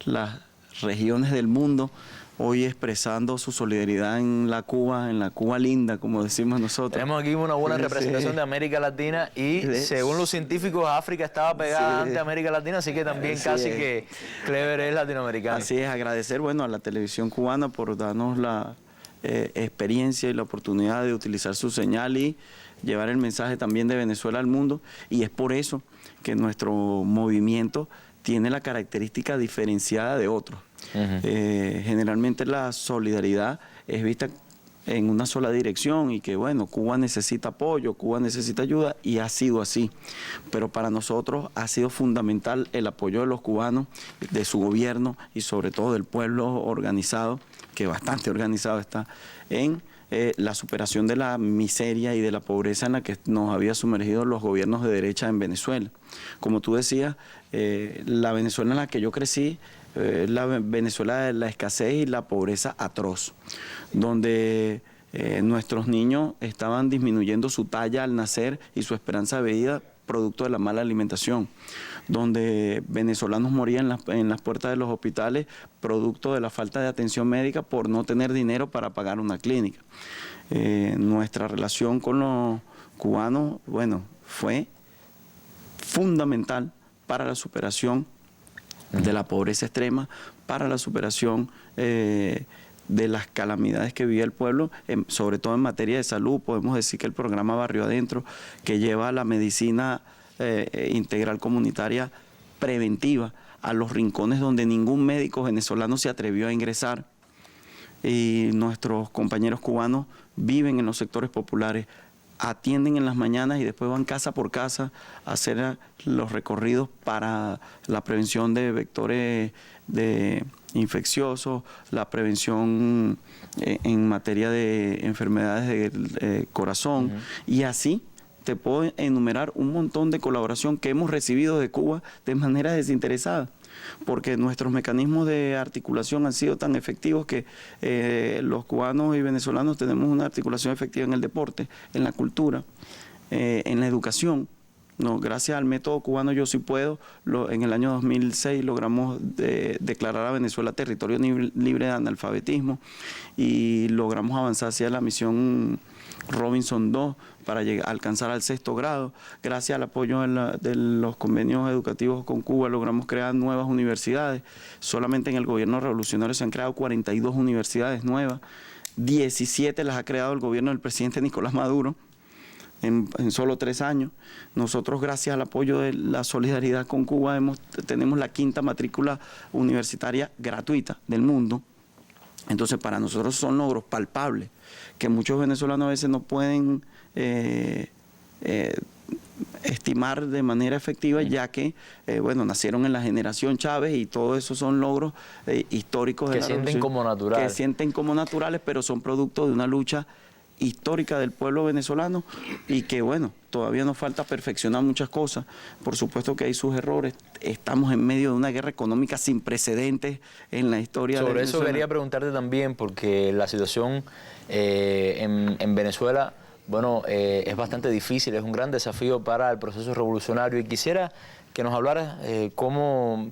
Speaker 23: las regiones del mundo, hoy expresando su solidaridad en la Cuba linda, como decimos nosotros.
Speaker 1: Tenemos aquí una buena representación de América Latina y según los científicos África estaba pegada ante América Latina, así que también casi que Clever es latinoamericano.
Speaker 23: Así es, agradecer a la televisión cubana por darnos la experiencia y la oportunidad de utilizar su señal y llevar el mensaje también de Venezuela al mundo, y es por eso que nuestro movimiento tiene la característica diferenciada de otros. Generalmente la solidaridad es vista en una sola dirección y que, bueno, Cuba necesita apoyo, Cuba necesita ayuda, y ha sido así. Pero para nosotros ha sido fundamental el apoyo de los cubanos, de su gobierno y sobre todo del pueblo organizado, que bastante organizado está, en la superación de la miseria y de la pobreza en la que nos había sumergido los gobiernos de derecha en Venezuela. Como tú decías, la Venezuela en la que yo crecí, la Venezuela de la escasez y la pobreza atroz, donde nuestros niños estaban disminuyendo su talla al nacer y su esperanza de vida producto de la mala alimentación, donde venezolanos morían en las puertas de los hospitales producto de la falta de atención médica por no tener dinero para pagar una clínica. Nuestra relación con los cubanos, bueno, fue fundamental para la superación de la pobreza extrema, para la superación de las calamidades que vivía el pueblo, sobre todo en materia de salud. Podemos decir que el programa Barrio Adentro, que lleva la medicina integral comunitaria preventiva a los rincones donde ningún médico venezolano se atrevió a ingresar, y nuestros compañeros cubanos viven en los sectores populares, atienden en las mañanas y después van casa por casa a hacer los recorridos para la prevención de vectores infecciosos, la prevención en materia de enfermedades del corazón, y así te puedo enumerar un montón de colaboración que hemos recibido de Cuba de manera desinteresada, porque nuestros mecanismos de articulación han sido tan efectivos que los cubanos y venezolanos tenemos una articulación efectiva en el deporte, en la cultura, en la educación. No, gracias al método cubano Yo Sí Puedo, en el año 2006 logramos declarar a Venezuela territorio libre de analfabetismo y logramos avanzar hacia la misión Robinson 2 para alcanzar al 6º grado. Gracias al apoyo de los convenios educativos con Cuba logramos crear nuevas universidades. Solamente en el gobierno revolucionario se han creado 42 universidades nuevas, 17 las ha creado el gobierno del presidente Nicolás Maduro en solo 3 años. Nosotros, gracias al apoyo de la solidaridad con Cuba, tenemos la 5ª matrícula universitaria gratuita del mundo. Entonces, para nosotros son logros palpables que muchos venezolanos a veces no pueden estimar de manera efectiva, ya que, bueno, nacieron en la generación Chávez y todo eso son logros históricos de la revolución,
Speaker 1: sienten como naturales.
Speaker 23: Que sienten como naturales, pero son producto de una lucha histórica del pueblo venezolano y que, bueno, todavía nos falta perfeccionar muchas cosas. Por supuesto que hay sus errores. Estamos en medio de una guerra económica sin precedentes en la historia de Venezuela.
Speaker 1: Sobre eso quería preguntarte también, porque la situación en Venezuela, bueno, es bastante difícil, es un gran desafío para el proceso revolucionario, y quisiera que nos hablaras cómo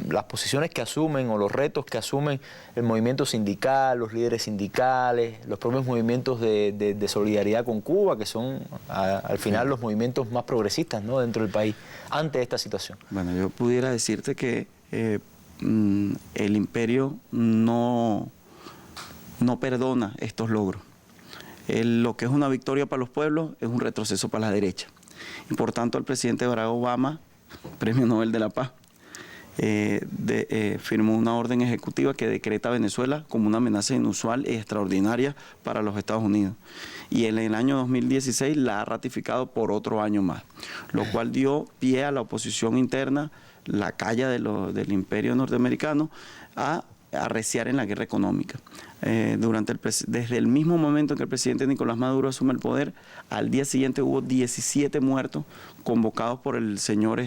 Speaker 1: las posiciones que asumen o los retos que asumen el movimiento sindical, los líderes sindicales, los propios movimientos de solidaridad con Cuba, que son al final los movimientos más progresistas, ¿no?, dentro del país, ante esta situación.
Speaker 23: Bueno, yo pudiera decirte que el imperio no perdona estos logros. Lo que es una victoria para los pueblos es un retroceso para la derecha. Y por tanto el presidente Barack Obama, Premio Nobel de la Paz, firmó una orden ejecutiva que decreta a Venezuela como una amenaza inusual y extraordinaria para los Estados Unidos. Y en el año 2016 la ha ratificado por otro año más, lo cual dio pie a la oposición interna, la calla del imperio norteamericano, a arreciar en la guerra económica. Desde el mismo momento en que el presidente Nicolás Maduro asume el poder, al día siguiente hubo 17 muertos convocados por el señor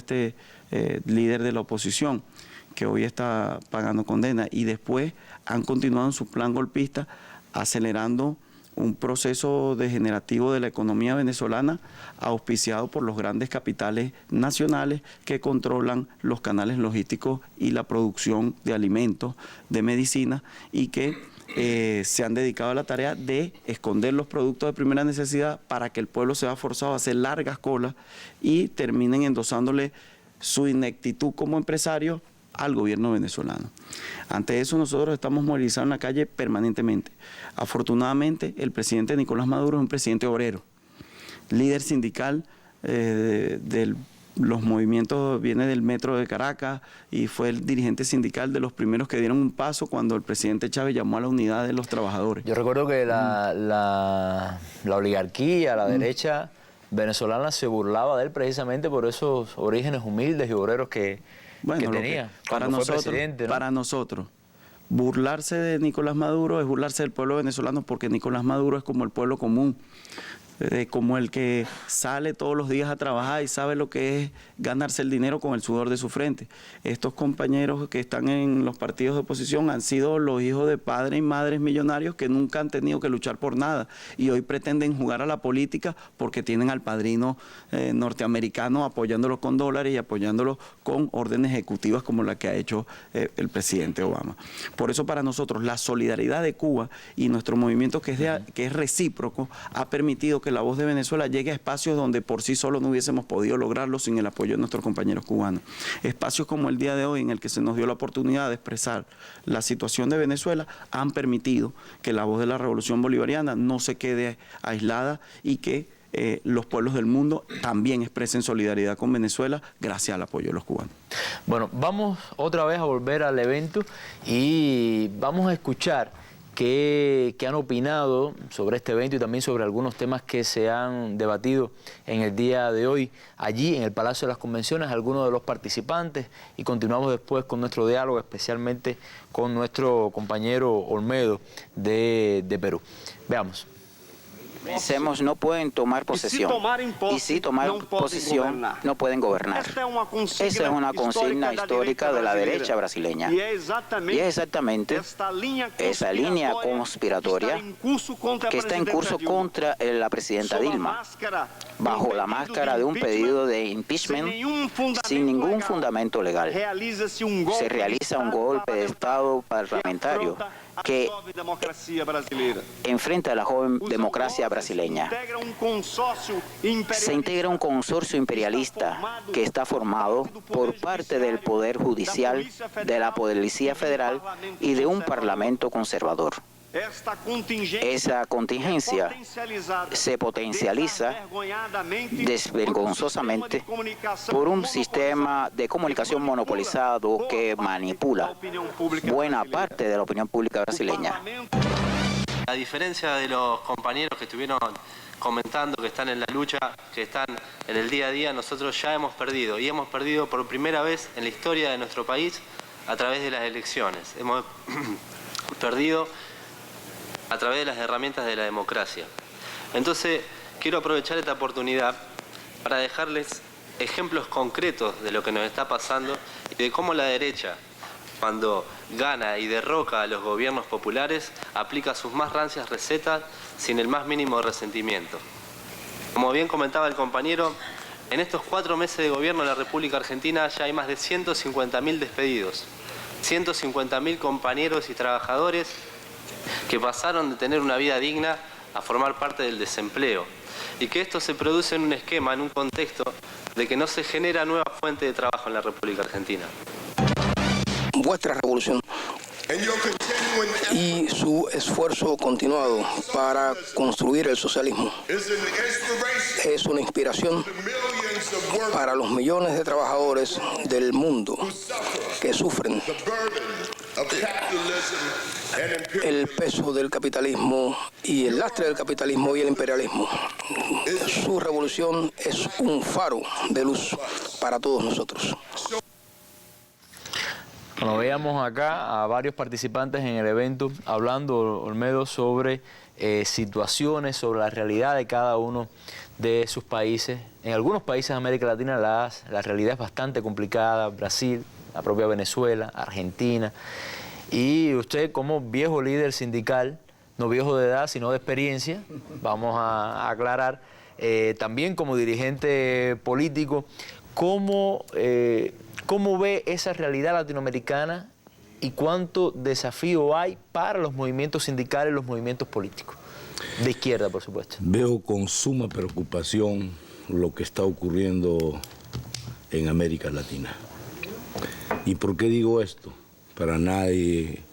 Speaker 23: líder de la oposición, que hoy está pagando condena, y después han continuado en su plan golpista, acelerando un proceso degenerativo de la economía venezolana, auspiciado por los grandes capitales nacionales que controlan los canales logísticos y la producción de alimentos, de medicina, y que se han dedicado a la tarea de esconder los productos de primera necesidad para que el pueblo se vea forzado a hacer largas colas y terminen endosándole su ineptitud como empresario al gobierno venezolano. Ante eso nosotros estamos movilizados en la calle permanentemente. Afortunadamente el presidente Nicolás Maduro es un presidente obrero, líder sindical de los movimientos, viene del Metro de Caracas y fue el dirigente sindical de los primeros que dieron un paso cuando el presidente Chávez llamó a la unidad de los trabajadores.
Speaker 1: Yo recuerdo que la oligarquía, la derecha venezolana se burlaba de él precisamente por esos orígenes humildes y obreros que tenía.
Speaker 23: Para nosotros, burlarse de Nicolás Maduro es burlarse del pueblo venezolano, porque Nicolás Maduro es como el pueblo común, como el que sale todos los días a trabajar y sabe lo que es ganarse el dinero con el sudor de su frente. Estos compañeros que están en los partidos de oposición han sido los hijos de padres y madres millonarios que nunca han tenido que luchar por nada y hoy pretenden jugar a la política porque tienen al padrino norteamericano apoyándolo con dólares y apoyándolo con órdenes ejecutivas como la que ha hecho el presidente Obama. Por eso para nosotros la solidaridad de Cuba y nuestro movimiento que es recíproco ha permitido que la voz de Venezuela llegue a espacios donde por sí solo no hubiésemos podido lograrlo sin el apoyo de nuestros compañeros cubanos. Espacios como el día de hoy en el que se nos dio la oportunidad de expresar la situación de Venezuela han permitido que la voz de la revolución bolivariana no se quede aislada y que los pueblos del mundo también expresen solidaridad con Venezuela gracias al apoyo de los cubanos.
Speaker 1: Bueno, vamos otra vez a volver al evento y vamos a escuchar que han opinado sobre este evento y también sobre algunos temas que se han debatido en el día de hoy allí en el Palacio de las Convenciones, algunos de los participantes, y continuamos después con nuestro diálogo, especialmente con nuestro compañero Olmedo de Perú. Veamos.
Speaker 2: Vencemos no pueden tomar posesión y si toman posesión no pueden gobernar. Esa es una consigna histórica de la derecha brasileña y es exactamente esa línea conspiratoria que está en curso contra la presidenta Dilma bajo la máscara de un pedido de impeachment sin ningún fundamento legal. Se realiza un golpe de Estado parlamentario que enfrenta a la joven democracia brasileña. Se integra un consorcio imperialista que está formado por parte del Poder Judicial, de la Policía Federal y de un Parlamento conservador. Esa contingencia se potencializa desvergonzosamente por un sistema de comunicación monopolizado que manipula buena parte de la opinión pública brasileña.
Speaker 3: A diferencia de los compañeros que estuvieron comentando que están en la lucha, que están en el día a día, nosotros ya hemos perdido y hemos perdido por primera vez en la historia de nuestro país a través de las elecciones. Hemos perdido a través de las herramientas de la democracia. Entonces, quiero aprovechar esta oportunidad para dejarles ejemplos concretos de lo que nos está pasando y de cómo la derecha, cuando gana y derroca a los gobiernos populares, aplica sus más rancias recetas sin el más mínimo resentimiento. Como bien comentaba el compañero, en estos 4 meses de gobierno de la República Argentina ya hay más de 150.000 despedidos, 150.000 compañeros y trabajadores que pasaron de tener una vida digna a formar parte del desempleo, y que esto se produce en un esquema, en un contexto de que no se genera nueva fuente de trabajo en la República Argentina.
Speaker 5: Vuestra revolución y su esfuerzo continuado para construir el socialismo es una inspiración para los millones de trabajadores del mundo que sufren el peso del capitalismo y el lastre del capitalismo y el imperialismo. Su revolución es un faro de luz para todos nosotros.
Speaker 1: Bueno, veíamos acá a varios participantes en el evento hablando, Olmedo, sobre situaciones, sobre la realidad de cada uno de sus países. En algunos países de América Latina la realidad es bastante complicada, Brasil, la propia Venezuela, Argentina. Y usted, como viejo líder sindical, no viejo de edad, sino de experiencia, vamos a aclarar, también como dirigente político, ¿cómo ve esa realidad latinoamericana y cuánto desafío hay para los movimientos sindicales y los movimientos políticos? De izquierda, por supuesto.
Speaker 12: Veo con suma preocupación lo que está ocurriendo en América Latina. ¿Y por qué digo esto? Para nadie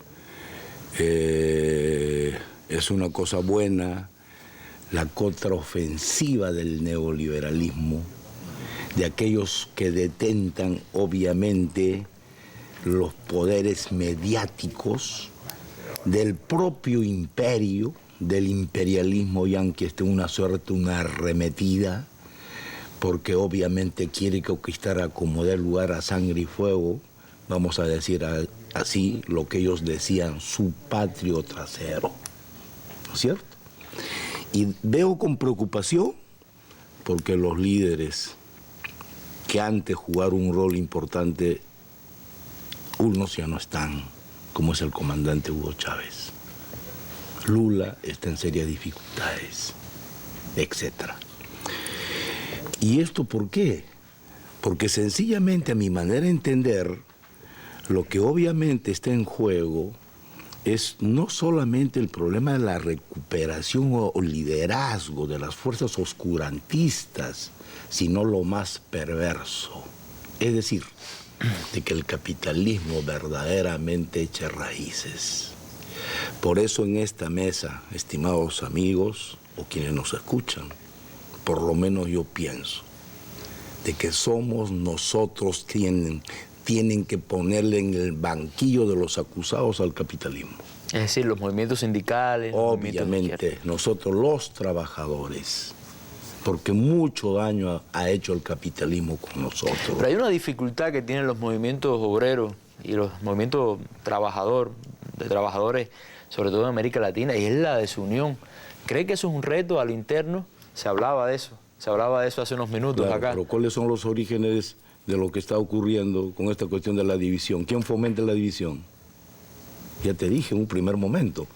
Speaker 12: es una cosa buena la contraofensiva del neoliberalismo, de aquellos que detentan obviamente los poderes mediáticos del propio imperio, del imperialismo yanqui, una suerte, una arremetida, porque obviamente quiere conquistar a como dé lugar a sangre y fuego, vamos a decir, así lo que ellos decían, su patrio trasero, ¿no es cierto? Y veo con preocupación porque los líderes que antes jugaron un rol importante, unos ya no están, como es el comandante Hugo Chávez. Lula está en serias dificultades, etc. ¿Y esto por qué? Porque sencillamente, a mi manera de entender, lo que obviamente está en juego es no solamente el problema de la recuperación o liderazgo de las fuerzas oscurantistas, sino lo más perverso. Es decir, de que el capitalismo verdaderamente eche raíces. Por eso en esta mesa, estimados amigos o quienes nos escuchan, por lo menos yo pienso de que somos nosotros quienes tienen que ponerle en el banquillo de los acusados al capitalismo.
Speaker 1: Es decir, los movimientos sindicales.
Speaker 12: Obviamente, nosotros los trabajadores, porque mucho daño ha hecho el capitalismo con nosotros.
Speaker 1: Pero hay una dificultad que tienen los movimientos obreros y los movimientos trabajadores, sobre todo en América Latina, y es la desunión. ¿Cree que eso es un reto a lo interno? Se hablaba de eso hace unos minutos,
Speaker 12: claro,
Speaker 1: acá.
Speaker 12: Pero ¿cuáles son los orígenes de lo que está ocurriendo con esta cuestión de la división? ¿Quién fomenta la división? Ya te dije en un primer momento.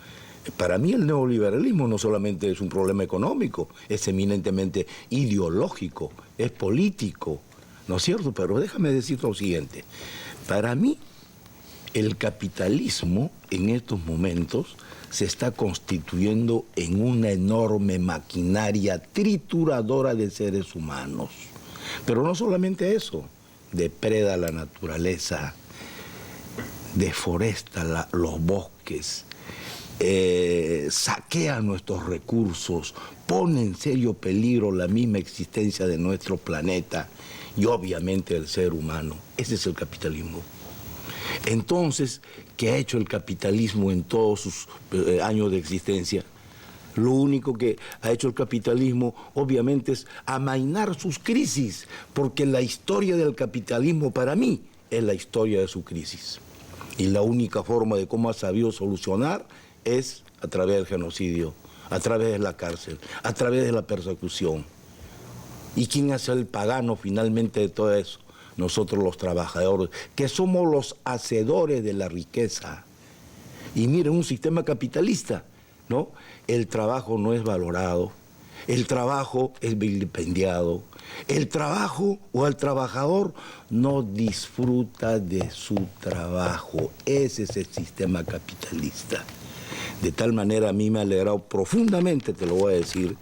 Speaker 12: Para mí el neoliberalismo no solamente es un problema económico, es eminentemente ideológico, es político, ¿no es cierto? Pero déjame decirte lo siguiente. Para mí, el capitalismo en estos momentos se está constituyendo en una enorme maquinaria trituradora de seres humanos. Pero no solamente eso, depreda la naturaleza, deforesta los bosques, saquea nuestros recursos, pone en serio peligro la misma existencia de nuestro planeta y obviamente el ser humano. Ese es el capitalismo. Entonces, ¿qué ha hecho el capitalismo en todos sus años de existencia? Lo único que ha hecho el capitalismo, obviamente, es amainar sus crisis, porque la historia del capitalismo, para mí, es la historia de su crisis. Y la única forma de cómo ha sabido solucionar es a través del genocidio, a través de la cárcel, a través de la persecución. ¿Y quién es el pagano finalmente de todo eso? Nosotros los trabajadores, que somos los hacedores de la riqueza. Y miren, un sistema capitalista, ¿no? El trabajo no es valorado, el trabajo es vilipendiado, el trabajo o el trabajador no disfruta de su trabajo. Ese es el sistema capitalista. De tal manera a mí me ha alegrado profundamente, te lo voy a decir,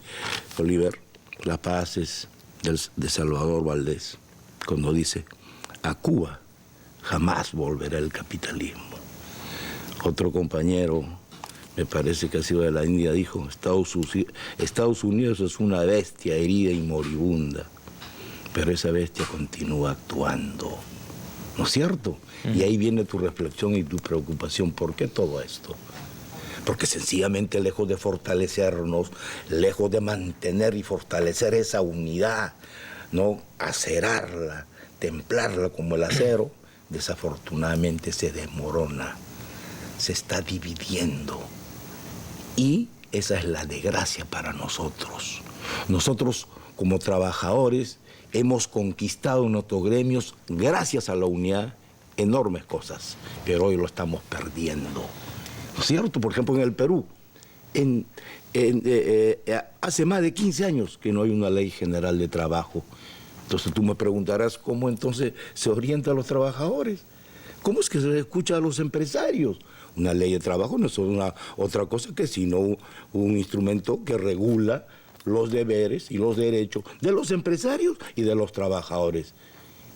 Speaker 12: Oliver, las frases de Salvador Valdés, cuando dice, a Cuba jamás volverá el capitalismo. Otro compañero, me parece que ha sido de la India, dijo, Estados Unidos es una bestia herida y moribunda, pero esa bestia continúa actuando, ¿no es cierto? Y ahí viene tu reflexión y tu preocupación. ¿Por qué todo esto? Porque sencillamente lejos de fortalecernos, lejos de mantener y fortalecer esa unidad, ¿no? Acerarla, templarla como el acero, desafortunadamente se desmorona, se está dividiendo. Y esa es la desgracia para nosotros. Nosotros, como trabajadores, hemos conquistado en nuestros gremios, gracias a la unidad, enormes cosas, pero hoy lo estamos perdiendo. ¿No es cierto? Por ejemplo, en el Perú, hace más de 15 años que no hay una ley general de trabajo. Entonces tú me preguntarás cómo entonces se orienta a los trabajadores. ¿Cómo es que se les escucha a los empresarios? Una ley de trabajo no es otra cosa que sino un instrumento que regula los deberes y los derechos de los empresarios y de los trabajadores.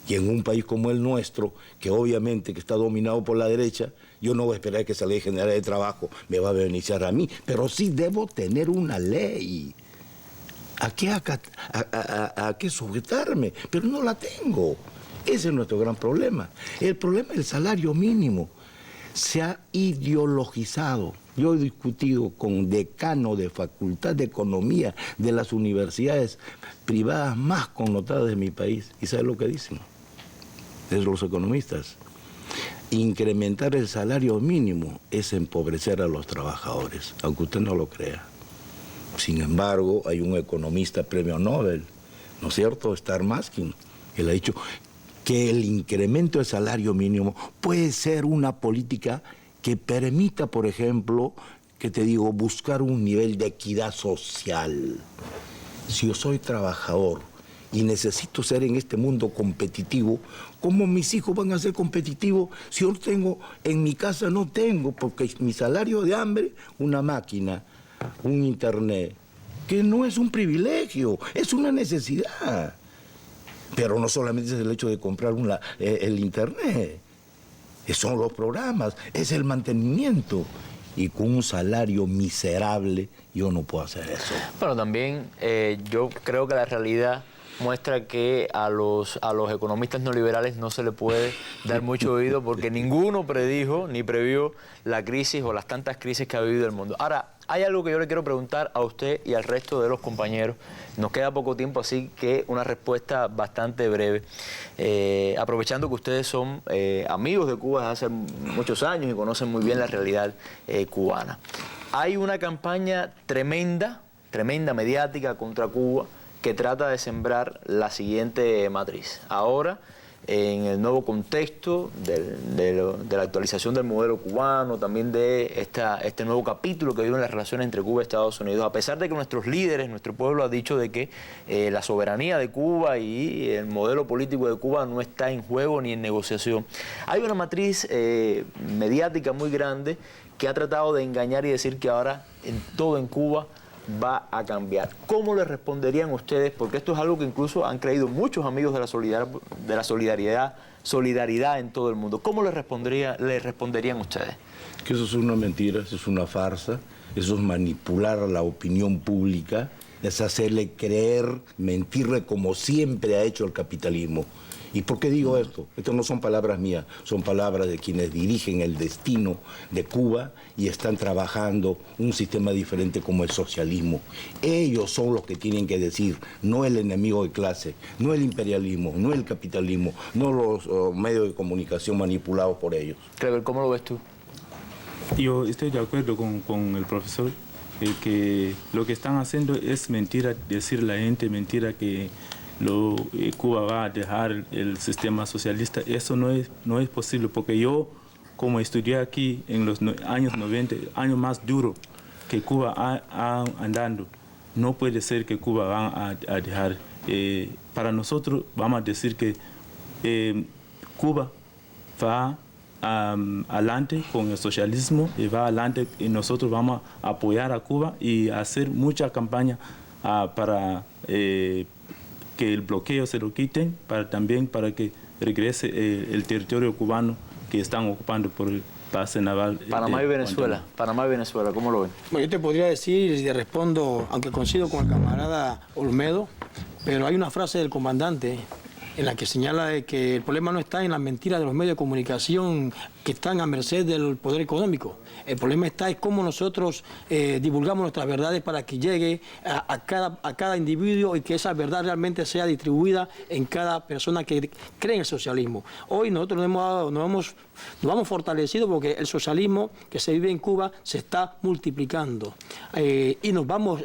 Speaker 12: Y en un país como el nuestro, que obviamente que está dominado por la derecha, yo no voy a esperar que esa ley general de trabajo me va a beneficiar a mí, pero sí debo tener una ley. ¿A qué sujetarme? Pero no la tengo. Ese es nuestro gran problema. El problema es el salario mínimo. Se ha ideologizado. Yo he discutido con decanos de Facultad de Economía de las universidades privadas más connotadas de mi país. ¿Y sabes lo que dicen? De los economistas. incrementar el salario mínimo es empobrecer a los trabajadores, aunque usted no lo crea. Sin embargo, hay un economista premio Nobel, ¿no es cierto?, Starmaskin, él ha dicho que el incremento del salario mínimo puede ser una política que permita, por ejemplo, que te digo, buscar un nivel de equidad social. Si yo soy trabajador y necesito ser en este mundo competitivo, ¿cómo mis hijos van a ser competitivos si yo tengo, en mi casa no tengo, porque mi salario de hambre, una máquina, un internet, que no es un privilegio, es una necesidad. Pero no solamente es el hecho de comprar el internet, son los programas, es el mantenimiento. Y con un salario miserable yo no puedo hacer eso.
Speaker 1: Bueno, también yo creo que la realidad muestra que a los economistas neoliberales no se le puede dar mucho oído porque ninguno predijo ni previó la crisis o las tantas crisis que ha vivido el mundo. Ahora, hay algo que yo le quiero preguntar a usted y al resto de los compañeros. Nos queda poco tiempo, así que una respuesta bastante breve. Aprovechando que ustedes son amigos de Cuba desde hace muchos años y conocen muy bien la realidad cubana. Hay una campaña tremenda mediática contra Cuba que trata de sembrar la siguiente matriz. Ahora, en el nuevo contexto de la actualización del modelo cubano, también de este nuevo capítulo que vive en las relaciones entre Cuba y Estados Unidos, a pesar de que nuestros líderes, nuestro pueblo ha dicho de que la soberanía de Cuba y el modelo político de Cuba no está en juego ni en negociación, hay una matriz mediática muy grande que ha tratado de engañar y decir que ahora todo en Cuba va a cambiar. ¿Cómo le responderían ustedes? Porque esto es algo que incluso han creído muchos amigos de la solidaridad en todo el mundo. ¿Cómo le responderían ustedes?
Speaker 12: Que eso es una mentira, eso es una farsa, eso es manipular a la opinión pública, es hacerle creer, mentirle como siempre ha hecho el capitalismo. ¿Y por qué digo esto? Esto no son palabras mías, son palabras de quienes dirigen el destino de Cuba y están trabajando un sistema diferente como el socialismo. Ellos son los que tienen que decir, no el enemigo de clase, no el imperialismo, no el capitalismo, no los medios de comunicación manipulados por ellos.
Speaker 1: Clever, ¿cómo lo ves tú?
Speaker 20: Yo estoy de acuerdo con el profesor, que lo que están haciendo es mentira, decirle a la gente mentira que Cuba va a dejar el sistema socialista. Eso no es posible, porque yo, como estudié aquí en los años 90, años más duros que Cuba ha andando, no puede ser que Cuba va a dejar. Para nosotros vamos a decir que Cuba va adelante con el socialismo y va adelante, y nosotros vamos a apoyar a Cuba y hacer mucha campaña para que el bloqueo se lo quiten, también para que regrese el territorio cubano que están ocupando por el base naval.
Speaker 1: Panamá y Venezuela, ¿cómo lo ven?
Speaker 11: Bueno, yo te podría decir, y te respondo, aunque coincido con el camarada Olmedo, pero hay una frase del comandante en la que señala de que el problema no está en las mentiras de los medios de comunicación que están a merced del poder económico. El problema está en cómo nosotros divulgamos nuestras verdades para que llegue a cada individuo y que esa verdad realmente sea distribuida en cada persona que cree en el socialismo. Hoy nosotros nos hemos fortalecido porque el socialismo que se vive en Cuba se está multiplicando. Y nos vamos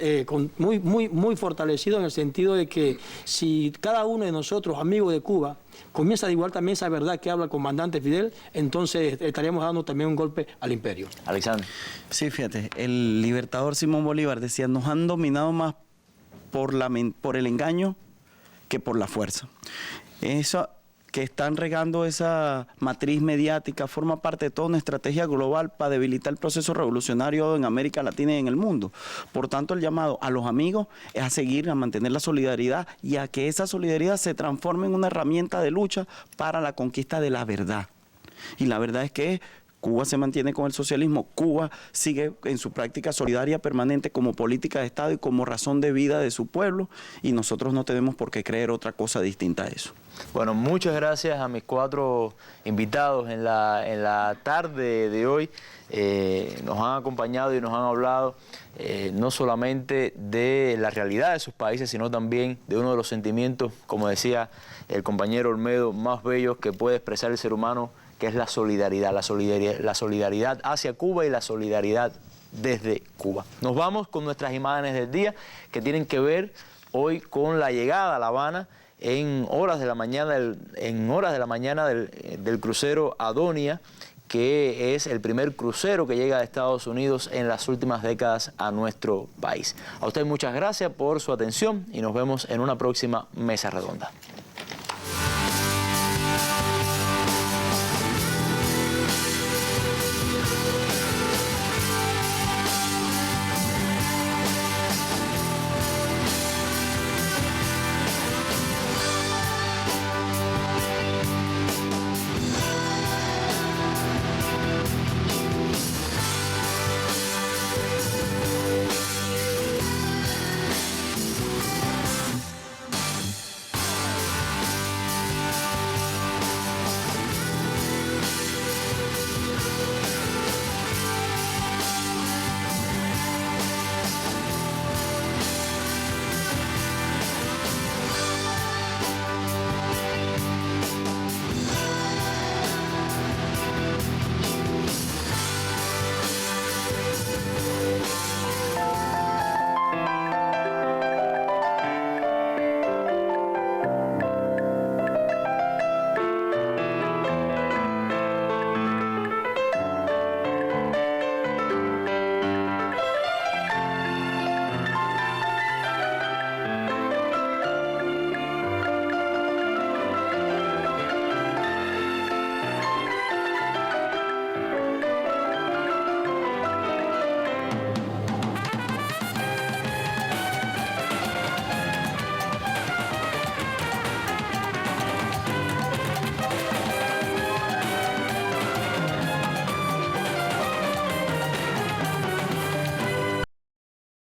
Speaker 11: muy fortalecidos en el sentido de que si cada uno de nosotros, amigos de Cuba, comienza a divulgar también esa verdad que habla el comandante Fidel, entonces estaríamos dando también un golpe al imperio.
Speaker 1: Alexander.
Speaker 23: Sí, fíjate, el libertador Simón Bolívar decía, nos han dominado más por el engaño que por la fuerza. Eso que están regando esa matriz mediática forma parte de toda una estrategia global para debilitar el proceso revolucionario en América Latina y en el mundo. Por tanto, el llamado a los amigos es a seguir, a mantener la solidaridad y a que esa solidaridad se transforme en una herramienta de lucha para la conquista de la verdad. Y la verdad es que Cuba se mantiene con el socialismo, Cuba sigue en su práctica solidaria permanente como política de Estado y como razón de vida de su pueblo, y nosotros no tenemos por qué creer otra cosa distinta a eso.
Speaker 1: Bueno, muchas gracias a mis 4 invitados en la tarde de hoy. Nos han acompañado y nos han hablado no solamente de la realidad de sus países, sino también de uno de los sentimientos, como decía el compañero Olmedo, más bellos que puede expresar el ser humano, que es la solidaridad hacia Cuba y la solidaridad desde Cuba. Nos vamos con nuestras imágenes del día que tienen que ver hoy con la llegada a La Habana en horas de la mañana del crucero Adonia, que es el primer crucero que llega de Estados Unidos en las últimas décadas a nuestro país. A usted muchas gracias por su atención y nos vemos en una próxima Mesa Redonda.